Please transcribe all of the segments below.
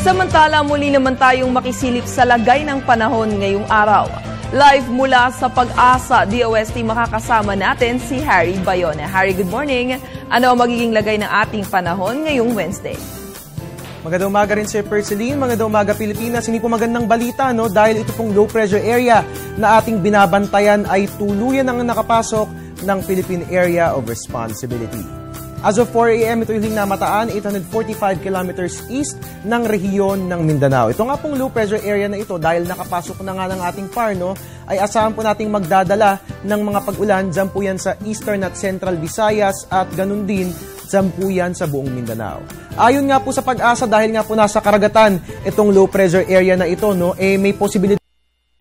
Samantala, muli naman tayong makisilip sa lagay ng panahon ngayong araw. Live mula sa Pag-asa DOST makakasama natin si Harry Bayona. Harry, good morning. Ano ang magiging lagay ng ating panahon ngayong Wednesday? Magandang umaga rin Sir Perceline, magandang umaga Pilipinas. Hindi po magandang balita dahil ito pong low pressure area na ating binabantayan ay tuluyan ang nakapasok ng Philippine Area of Responsibility. As of 4 a.m. ito yung namataan 845 kilometers east ng rehiyon ng Mindanao. Ito nga pong low pressure area na ito dahil nakapasok na nga ng ating PAR, ay asahan po nating magdadala ng mga pag-ulan dyan po yan sa Eastern at Central Visayas at ganun din dyan po yan sa buong Mindanao. Ayon nga po sa Pag-asa dahil nga po nasa karagatan itong low pressure area na ito, may posibilidad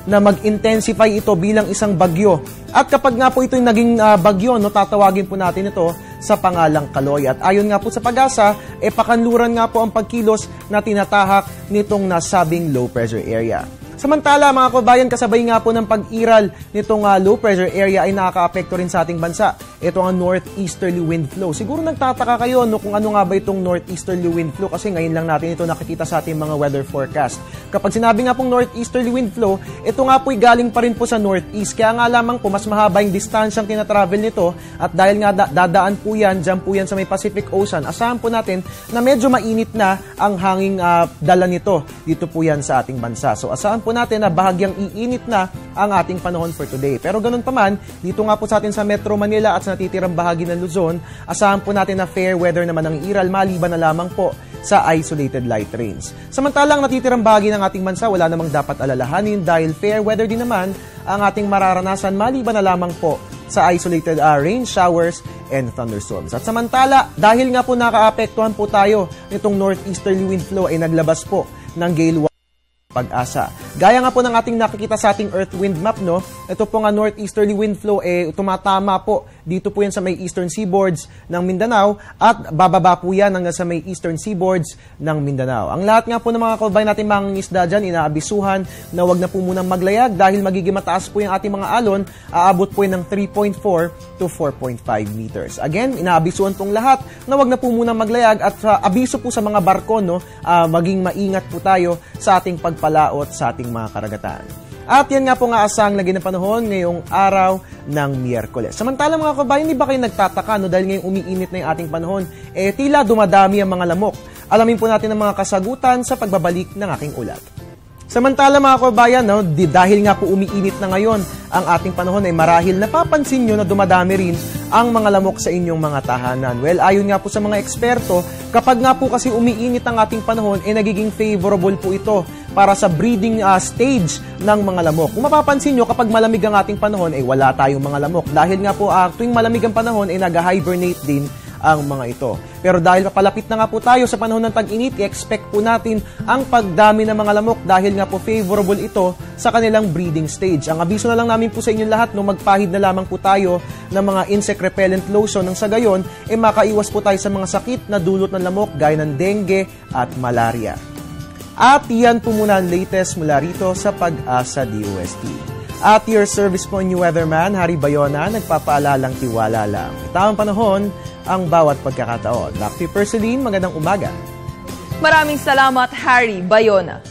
na mag-intensify ito bilang isang bagyo. At kapag nga po ito yung naging bagyo, tatawagin po natin ito sa pangalang Kaloy. At ayon nga po sa Pag-asa, pakanluran nga po ang pagkilos na tinatahak nitong nasabing low pressure area. Samantala, mga kabayan, kasabay nga po ng pag-iral nitong low pressure area ay nakaka-apekto rin sa ating bansa. Ito ang northeasterly wind flow. Siguro nagtataka kayo kung ano nga ba itong northeasterly wind flow kasi ngayon lang natin ito nakikita sa ating mga weather forecast. Kapag sinabi nga pong northeasterly wind flow, ito nga po'y galing pa rin po sa northeast. Kaya nga lamang po mas mahaba yung distansyang tinatravel nito at dahil nga dadaan po yan, dyan po yan sa may Pacific Ocean, asahan po natin na medyo mainit na ang hanging dala nito dito po yan sa ating bansa. So asahan po natin na bahagyang iinit na ang ating panahon for today. Pero ganun pa man, dito nga po sa atin sa Metro Manila at sa natitirang bahagi ng Luzon, asahan po natin na fair weather naman ang iral maliban na lamang po sa isolated light rains. Samantalang natitirang bahagi ng ating bansa, wala namang dapat alalahanin dahil fair weather din naman ang ating mararanasan maliban na lamang po sa isolated rain showers and thunderstorms. At samantala, dahil nga po nakaapektuhan po tayo nitong northeasterly wind flow ay naglabas po ng gale watch Pag-asa. Gaya nga po ng ating nakikita sa ating earth wind map, ito po nga northeasterly wind flow tumatama po dito po yan sa may eastern seaboards ng Mindanao at bababa po yan hanggang sa may eastern seaboards ng Mindanao. Ang lahat nga po ng mga kababayan natin mangingisda dyan, inaabisuhan na wag na po munang maglayag dahil magiging mataas po yung ating mga alon, aabot po yan ng 3.4 to 4.5 meters. Again, inaabisuhan pong lahat na wag na po munang maglayag at abiso po sa mga barko, maging maingat po tayo sa ating pagpalaot sa ating mga karagatan. At yan nga po nga asang lagi ng panahon ngayong araw ng Miyerkules. Samantala mga kabayan, hindi ba kayo nagtataka dahil ngayong umiinit na yung ating panahon, tila dumadami ang mga lamok. Alamin po natin ang mga kasagutan sa pagbabalik ng aking ulat. Samantala mga kabayan, dahil nga po umiinit na ngayon ang ating panahon ay marahil napapansin nyo na dumadami rin ang mga lamok sa inyong mga tahanan. Well, ayon nga po sa mga eksperto, kapag nga po kasi umiinit ang ating panahon, nagiging favorable po ito para sa breeding stage ng mga lamok. Kung mapapansin nyo, kapag malamig ang ating panahon, wala tayong mga lamok. Dahil nga po tuwing malamig ang panahon, nag-hibernate din ang mga ito. Pero dahil papalapit na nga po tayo sa panahon ng tag-init, i-expect po natin ang pagdami ng mga lamok dahil nga po favorable ito sa kanilang breeding stage. Ang abiso na lang namin po sa inyo lahat, magpahid na lamang po tayo ng mga insect repellent lotion ng sa gayon, makaiwas po tayo sa mga sakit na dulot ng lamok gaya ng dengue at malaria. At yan po muna ang latest mula rito sa Pag-asa DOST. At your service po new weatherman, Harry Bayona, nagpapaalalang tiwala lang. Tamang panahon ang bawat pagkakataon. Back to Perceline, magandang umaga. Maraming salamat, Harry Bayona.